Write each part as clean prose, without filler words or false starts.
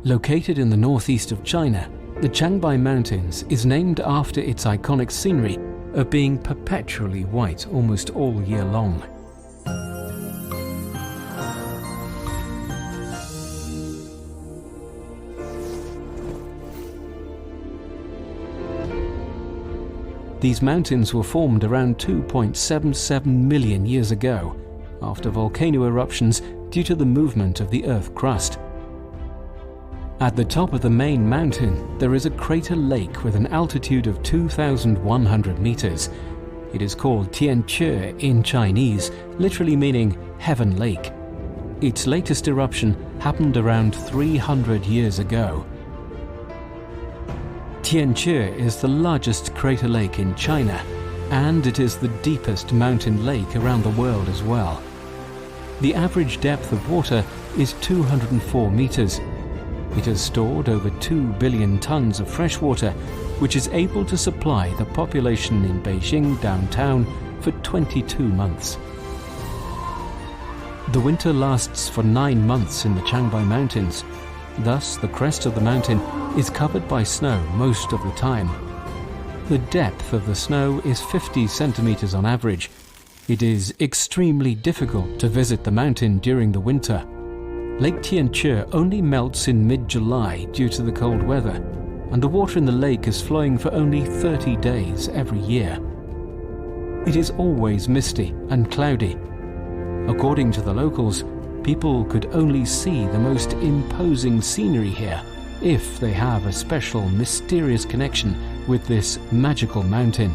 Located in the northeast of China, the Changbai Mountains is named after its iconic scenery of being perpetually white almost all year long. These mountains were formed around 2.77 million years ago, after volcano eruptions due to the movement of the Earth crust. At the top of the main mountain, there is a crater lake with an altitude of 2,100 meters. It is called Tianque in Chinese, literally meaning Heaven Lake. Its latest eruption happened around 300 years ago. Tianque is the largest crater lake in China, and it is the deepest mountain lake around the world as well. The average depth of water is 204 meters. It has stored over 2 billion tons of fresh water, which is able to supply the population in Beijing downtown for 22 months. The winter lasts for 9 months in the Changbai Mountains. Thus, the crest of the mountain is covered by snow most of the time. The depth of the snow is 50 centimeters on average. It is extremely difficult to visit the mountain during the winter. Lake Tianque only melts in mid-July due to the cold weather, and the water in the lake is flowing for only 30 days every year. It is always misty and cloudy. According to the locals, people could only see the most imposing scenery here if they have a special mysterious connection with this magical mountain.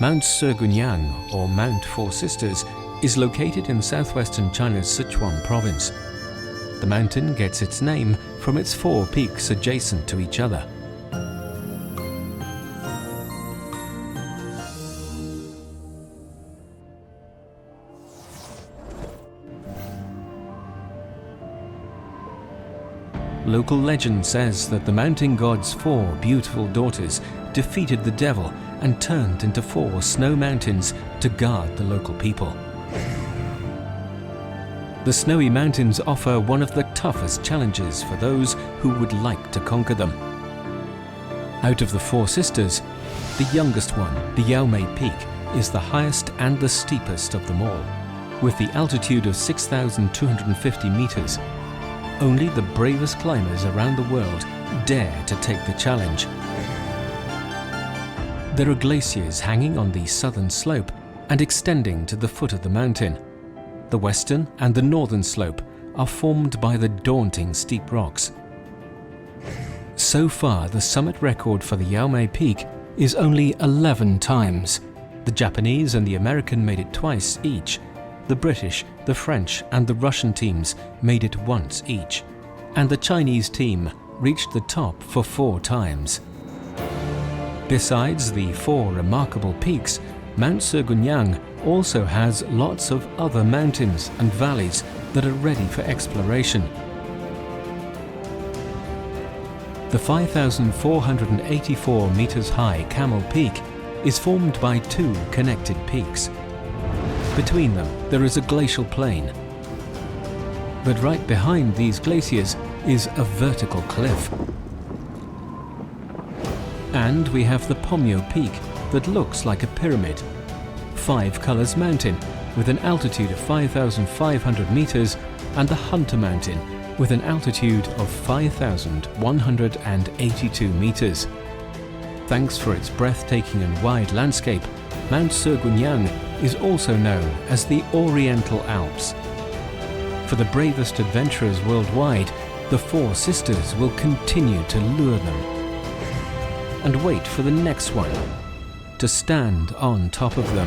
Mount Segunyang, or Mount Four Sisters, is located in southwestern China's Sichuan province. The mountain gets its name from its 4 peaks adjacent to each other. Local legend says that the mountain god's 4 beautiful daughters defeated the devil and turned into 4 snow mountains to guard the local people. The snowy mountains offer one of the toughest challenges for those who would like to conquer them. Out of the 4 sisters, the youngest one, the Yaomei Peak, is the highest and the steepest of them all, with the altitude of 6,250 meters. Only the bravest climbers around the world dare to take the challenge. There are glaciers hanging on the southern slope and extending to the foot of the mountain. The western and the northern slope are formed by the daunting steep rocks. So far, the summit record for the Yaomei Peak is only 11 times. The Japanese and the American made it twice each. The British, the French and the Russian teams made it once each. And the Chinese team reached the top for 4 times. Besides the 4 remarkable peaks, Mount Segunyang also has lots of other mountains and valleys that are ready for exploration. The 5,484 meters high Camel Peak is formed by 2 connected peaks. Between them, there is a glacial plain. But right behind these glaciers is a vertical cliff. And we have the Pomyo Peak that looks like a pyramid. 5 Colors Mountain with an altitude of 5,500 meters and the Hunter Mountain with an altitude of 5,182 meters. Thanks for its breathtaking and wide landscape, Mount Segunyang is also known as the Oriental Alps. For the bravest adventurers worldwide, the 4 sisters will continue to lure them. And wait for the next one to stand on top of them.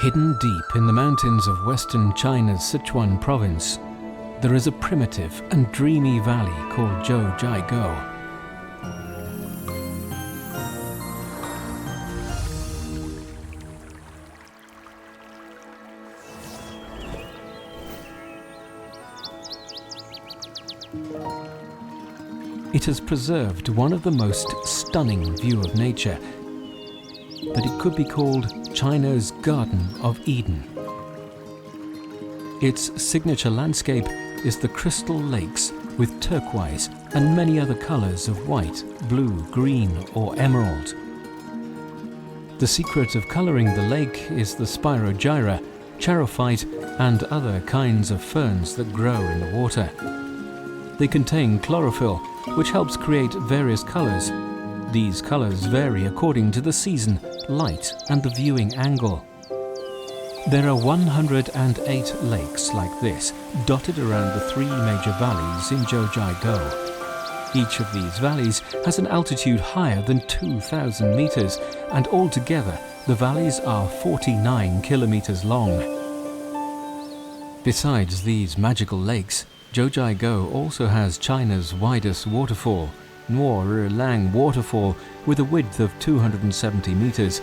Hidden deep in the mountains of western China's Sichuan province, there is a primitive and dreamy valley called Zhoujiaigou. It has preserved one of the most stunning view of nature, that it could be called China's Garden of Eden. Its signature landscape is the crystal lakes with turquoise and many other colors of white, blue, green or emerald. The secret of coloring the lake is the spirogyra, charophyte and other kinds of ferns that grow in the water. They contain chlorophyll, which helps create various colors. These colors vary according to the season, light and the viewing angle. There are 108 lakes like this, dotted around the 3 major valleys in Zhouzhaikou. Each of these valleys has an altitude higher than 2,000 meters, and altogether the valleys are 49 kilometers long. Besides these magical lakes, Zhouzhaikou also has China's widest waterfall, Nuo Lang Waterfall, with a width of 270 meters.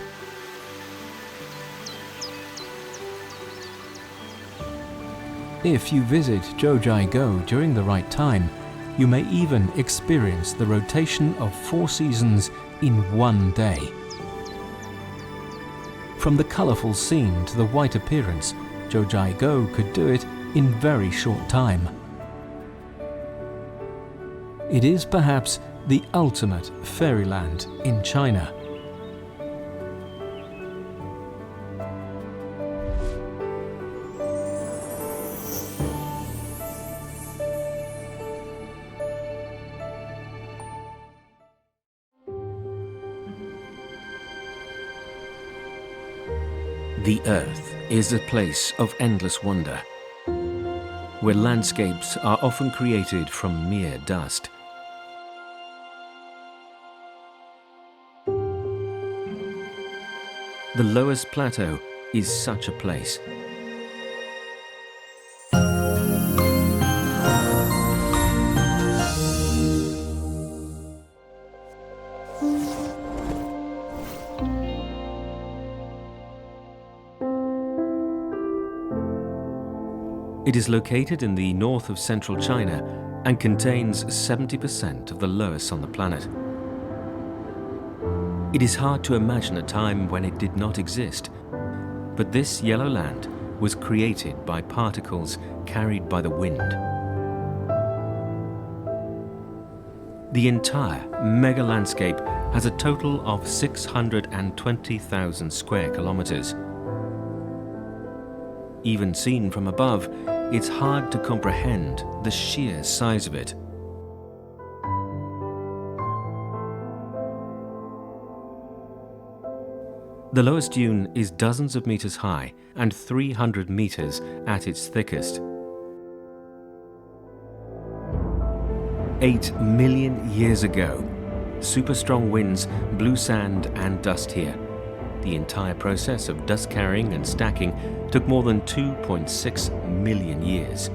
If you visit Zhouzhaikou during the right time, you may even experience the rotation of 4 seasons in one day. From the colorful scene to the white appearance, Zhouzhaikou could do it in very short time. It is perhaps the ultimate fairyland in China. The earth is a place of endless wonder, where landscapes are often created from mere dust. The Loess Plateau is such a place. It is located in the north of central China and contains 70% of the Loess on the planet. It is hard to imagine a time when it did not exist, but this yellow land was created by particles carried by the wind. The entire mega landscape has a total of 620,000 square kilometers. Even seen from above, it's hard to comprehend the sheer size of it. The lowest dune is dozens of meters high and 300 meters at its thickest. 8 million years ago, super strong winds blew sand and dust here. The entire process of dust carrying and stacking took more than 2.6 million years.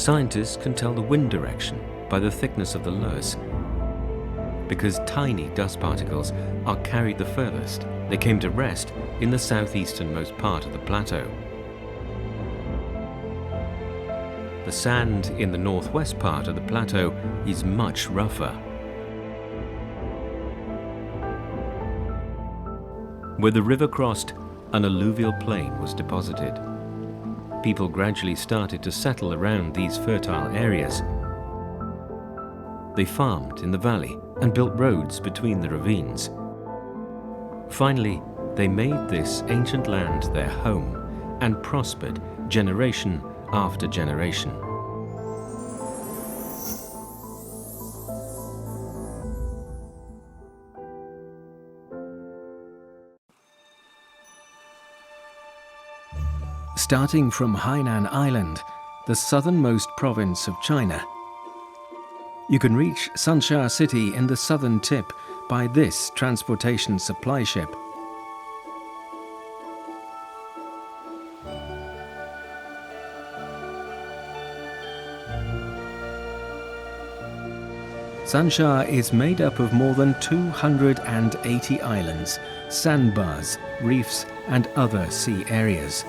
Scientists can tell the wind direction by the thickness of the Loess. Because tiny dust particles are carried the furthest, they came to rest in the southeasternmost part of the plateau. The sand in the northwest part of the plateau is much rougher. Where the river crossed, an alluvial plain was deposited. People gradually started to settle around these fertile areas. They farmed in the valley and built roads between the ravines. Finally, they made this ancient land their home and prospered generation after generation. Starting from Hainan Island, the southernmost province of China, you can reach Sansha city in the southern tip by this transportation supply ship. Sansha is made up of more than 280 islands, sandbars, reefs and other sea areas.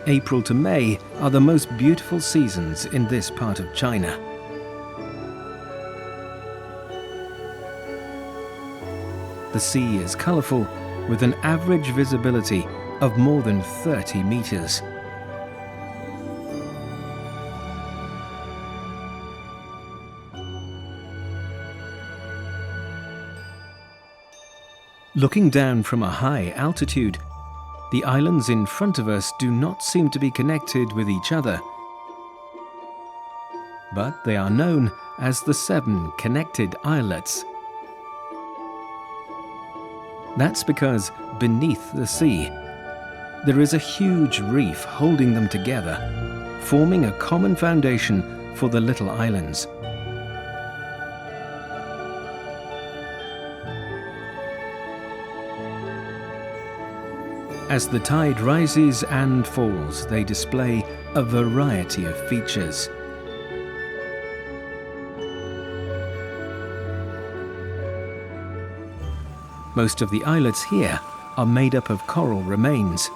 April to May are the most beautiful seasons in this part of China. The sea is colourful, with an average visibility of more than 30 meters. Looking down from a high altitude, the islands in front of us do not seem to be connected with each other, but they are known as the 7 connected islets. That's because beneath the sea, there is a huge reef holding them together, forming a common foundation for the little islands. As the tide rises and falls, they display a variety of features. Most of the islets here are made up of coral remains.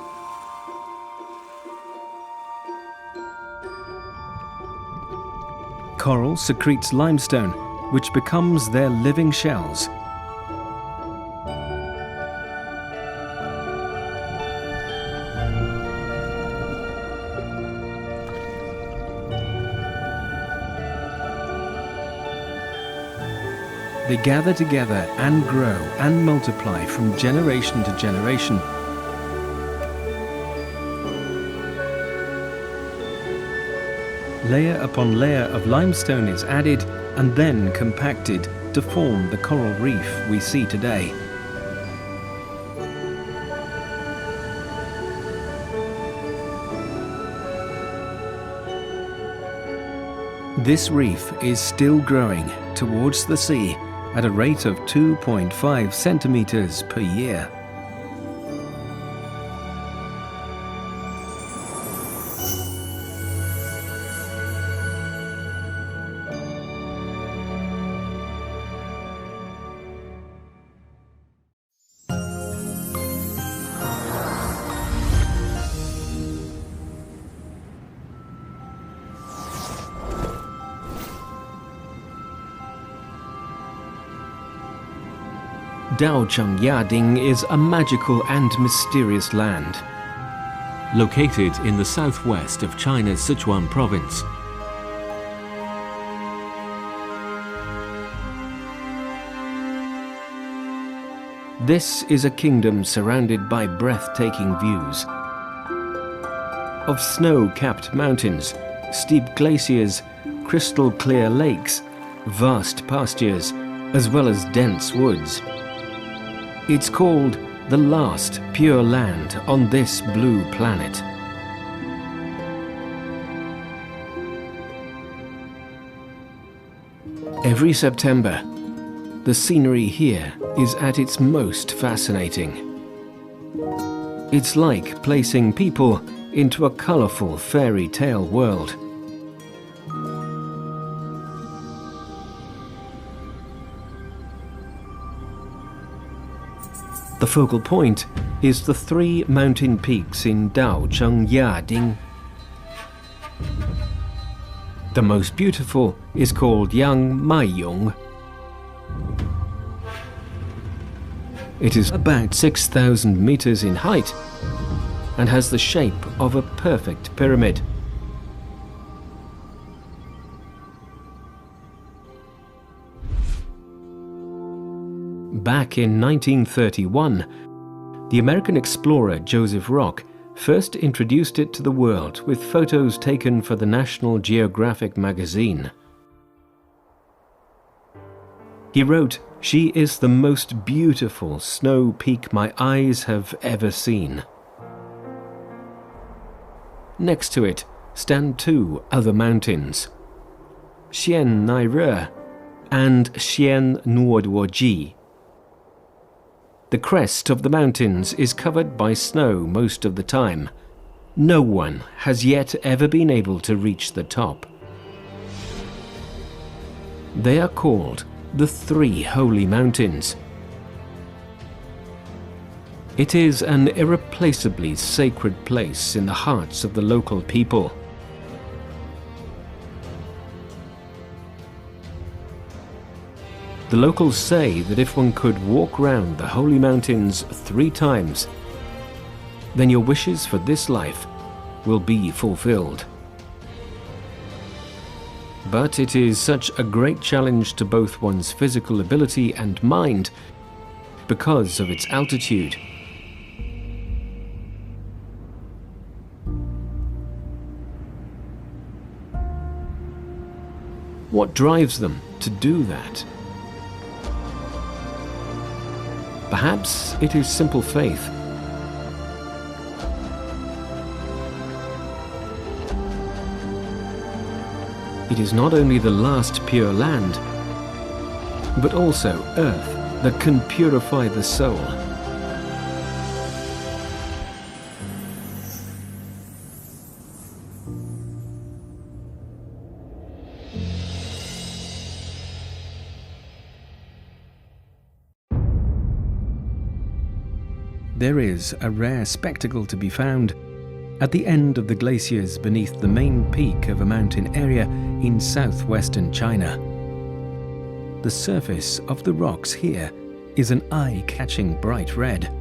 Coral secretes limestone, which becomes their living shells. They gather together and grow and multiply from generation to generation. Layer upon layer of limestone is added and then compacted to form the coral reef we see today. This reef is still growing towards the sea at a rate of 2.5 centimeters per year. Daozhengyading is a magical and mysterious land. Located in the southwest of China's Sichuan province, this is a kingdom surrounded by breathtaking views of snow-capped mountains, steep glaciers, crystal-clear lakes, vast pastures, as well as dense woods. It's called the last pure land on this blue planet. Every September, the scenery here is at its most fascinating. It's like placing people into a colourful fairy tale world. The focal point is the 3 mountain peaks in Daozhengyading. The most beautiful is called Yangmaiyong. It is about 6,000 meters in height and has the shape of a perfect pyramid. Back in 1931, the American explorer Joseph Rock first introduced it to the world with photos taken for the National Geographic magazine. He wrote, "She is the most beautiful snow peak my eyes have ever seen." Next to it stand 2 other mountains, Xian Nai and Xian Nuoduoji. The crest of the mountains is covered by snow most of the time. No one has yet ever been able to reach the top. They are called the 3 Holy Mountains. It is an irreplaceably sacred place in the hearts of the local people. The locals say that if one could walk round the holy mountains 3 times, then your wishes for this life will be fulfilled. But it is such a great challenge to both one's physical ability and mind because of its altitude. What drives them to do that? Perhaps it is simple faith. It is not only the last pure land, but also earth that can purify the soul. There is a rare spectacle to be found at the end of the glaciers beneath the main peak of a mountain area in southwestern China. The surface of the rocks here is an eye-catching bright red.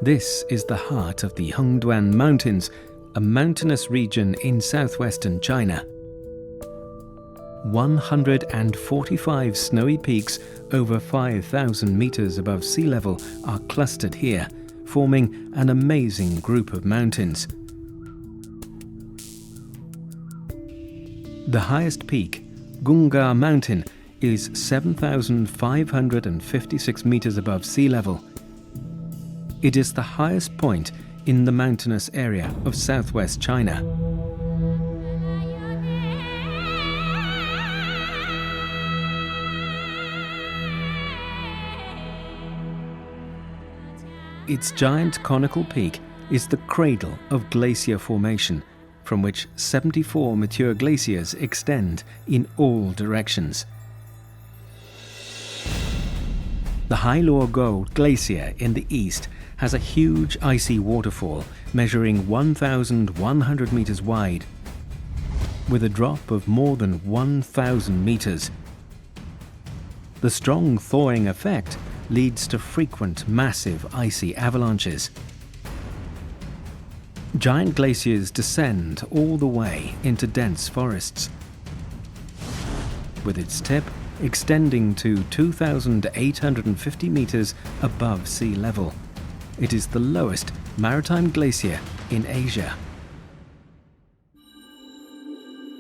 This is the heart of the Hongduan Mountains, a mountainous region in southwestern China. 145 snowy peaks over 5,000 meters above sea level are clustered here, forming an amazing group of mountains. The highest peak, Gunga Mountain, is 7,556 meters above sea level. It is the highest point in the mountainous area of southwest China. Its giant conical peak is the cradle of glacier formation, from which 74 mature glaciers extend in all directions. The Hailuogo Glacier in the east has a huge icy waterfall measuring 1,100 meters wide, with a drop of more than 1,000 meters. The strong thawing effect leads to frequent massive icy avalanches. Giant glaciers descend all the way into dense forests, with its tip extending to 2,850 meters above sea level. It is the lowest maritime glacier in Asia.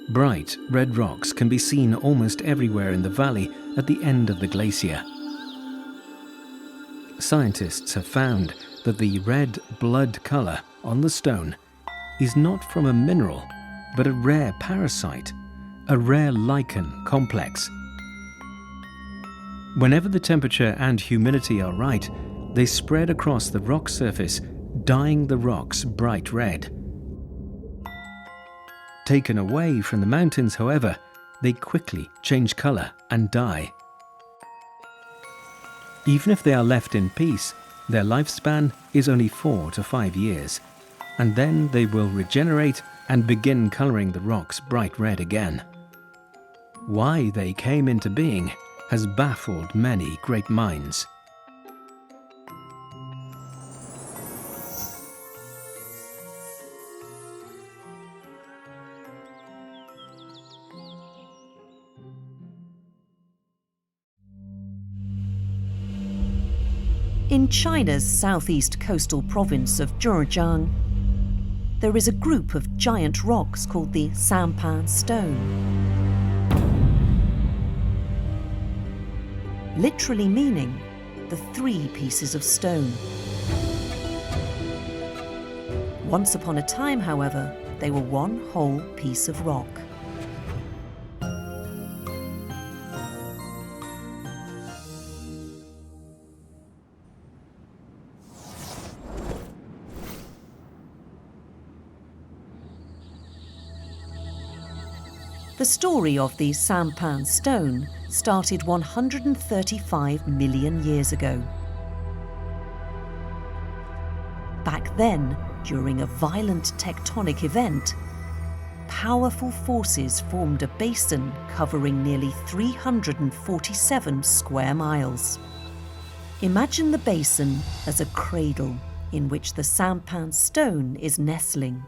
Bright red rocks can be seen almost everywhere in the valley at the end of the glacier. Scientists have found that the red blood color on the stone is not from a mineral, but a rare parasite, a rare lichen complex. Whenever the temperature and humidity are right, they spread across the rock surface, dyeing the rocks bright red. Taken away from the mountains, however, they quickly change color and die. Even if they are left in peace, their lifespan is only 4 to 5 years, and then they will regenerate and begin coloring the rocks bright red again. Why they came into being has baffled many great minds. In China's southeast coastal province of Zhejiang, there is a group of giant rocks called the Sanpan stone. Literally meaning the 3 pieces of stone. Once upon a time, however, they were one whole piece of rock. The story of the Sanpan stone started 135 million years ago. Back then, during a violent tectonic event, powerful forces formed a basin covering nearly 347 square miles. Imagine the basin as a cradle in which the Sanpan stone is nestling.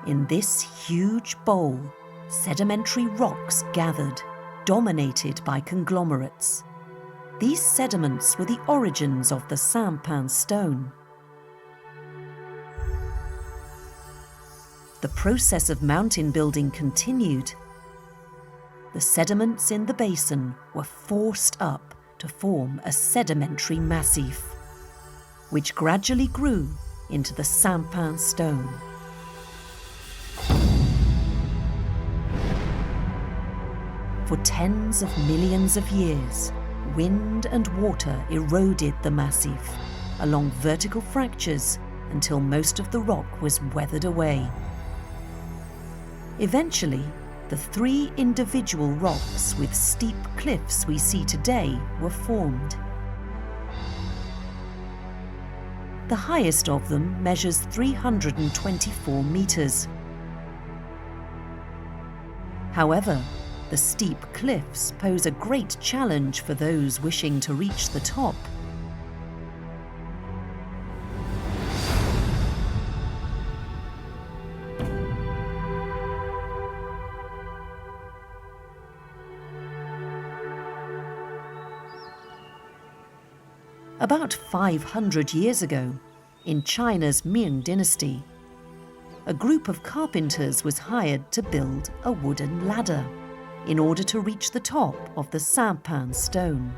In this huge bowl, sedimentary rocks gathered, dominated by conglomerates. These sediments were the origins of the Sanpan stone. The process of mountain building continued. The sediments in the basin were forced up to form a sedimentary massif, which gradually grew into the Sanpan stone. For tens of millions of years, wind and water eroded the massif along vertical fractures until most of the rock was weathered away. Eventually, the three individual rocks with steep cliffs we see today were formed. The highest of them measures 324 meters. However, the steep cliffs pose a great challenge for those wishing to reach the top. About 500 years ago, in China's Ming dynasty, a group of carpenters was hired to build a wooden ladder in order to reach the top of the Sanpan stone.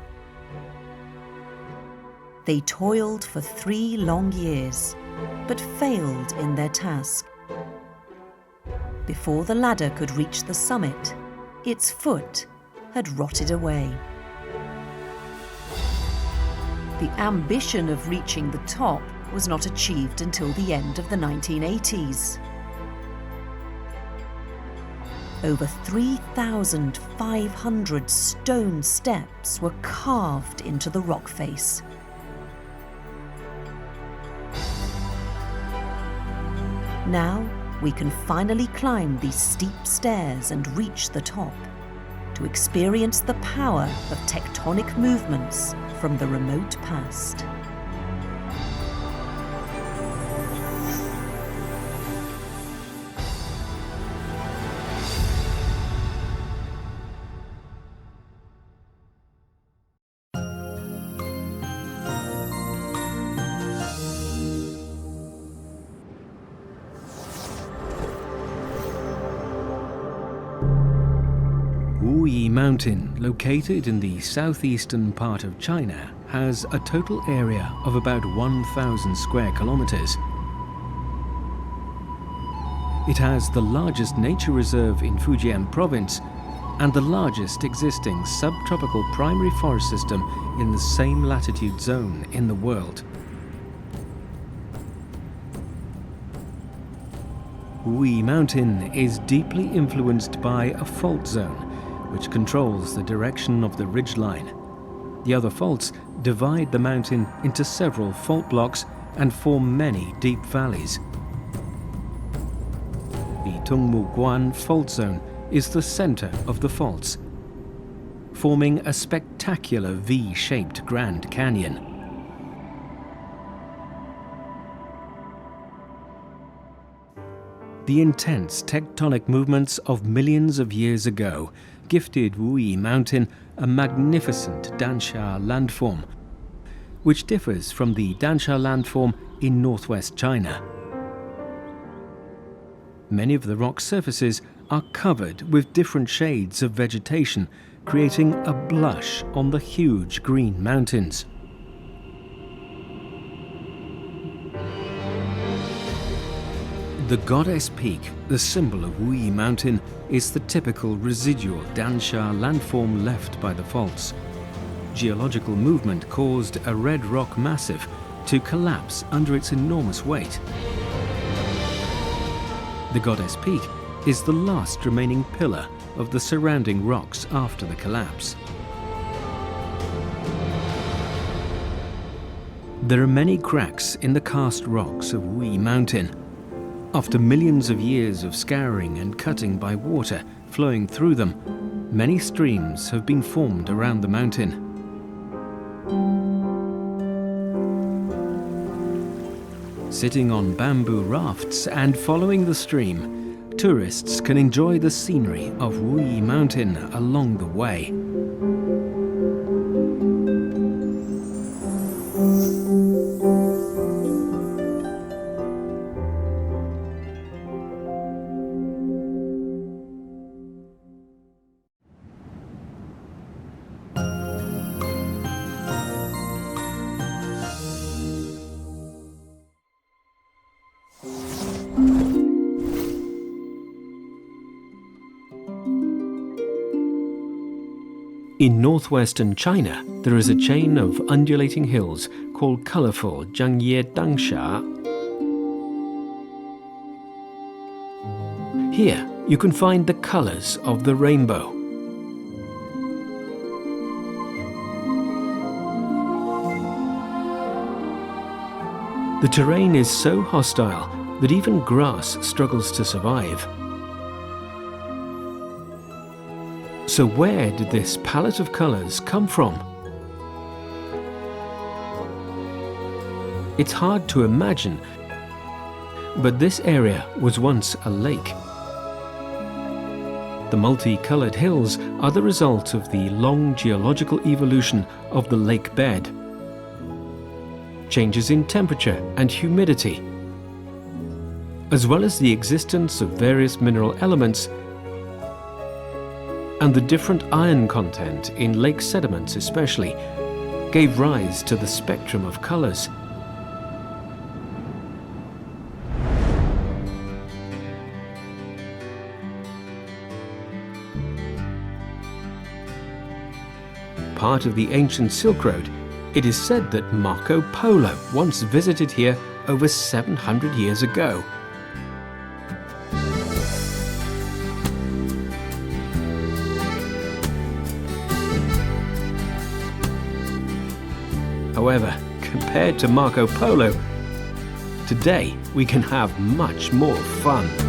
They toiled for 3 long years, but failed in their task. Before the ladder could reach the summit, its foot had rotted away. The ambition of reaching the top was not achieved until the end of the 1980s. Over 3,500 stone steps were carved into the rock face. Now we can finally climb these steep stairs and reach the top to experience the power of tectonic movements from the remote past. Wuyi Mountain, located in the southeastern part of China, has a total area of about 1,000 square kilometers. It has the largest nature reserve in Fujian province and the largest existing subtropical primary forest system in the same latitude zone in the world. Wuyi Mountain is deeply influenced by a fault zone which controls the direction of the ridgeline. The other faults divide the mountain into several fault blocks and form many deep valleys. The Tongmuguan fault zone is the center of the faults, forming a spectacular V-shaped Grand Canyon. The intense tectonic movements of millions of years ago gifted Wuyi Mountain a magnificent Dansha landform, which differs from the Dansha landform in northwest China. Many of the rock surfaces are covered with different shades of vegetation, creating a blush on the huge green mountains. The Goddess Peak, the symbol of Wuyi Mountain, is the typical residual Dansha landform left by the faults. Geological movement caused a red rock massif to collapse under its enormous weight. The Goddess Peak is the last remaining pillar of the surrounding rocks after the collapse. There are many cracks in the karst rocks of Wuyi Mountain. After millions of years of scouring and cutting by water flowing through them, many streams have been formed around the mountain. Sitting on bamboo rafts and following the stream, tourists can enjoy the scenery of Wuyi Mountain along the way. In northwestern China, there is a chain of undulating hills called colorful Zhangye Dangsha. Here, you can find the colors of the rainbow. The terrain is so hostile that even grass struggles to survive. So where did this palette of colors come from? It's hard to imagine, but this area was once a lake. The multicolored hills are the result of the long geological evolution of the lake bed. Changes in temperature and humidity, as well as the existence of various mineral elements and the different iron content in lake sediments especially, gave rise to the spectrum of colors. Part of the ancient Silk Road, it is said that Marco Polo once visited here over 700 years ago. However, compared to Marco Polo, today we can have much more fun.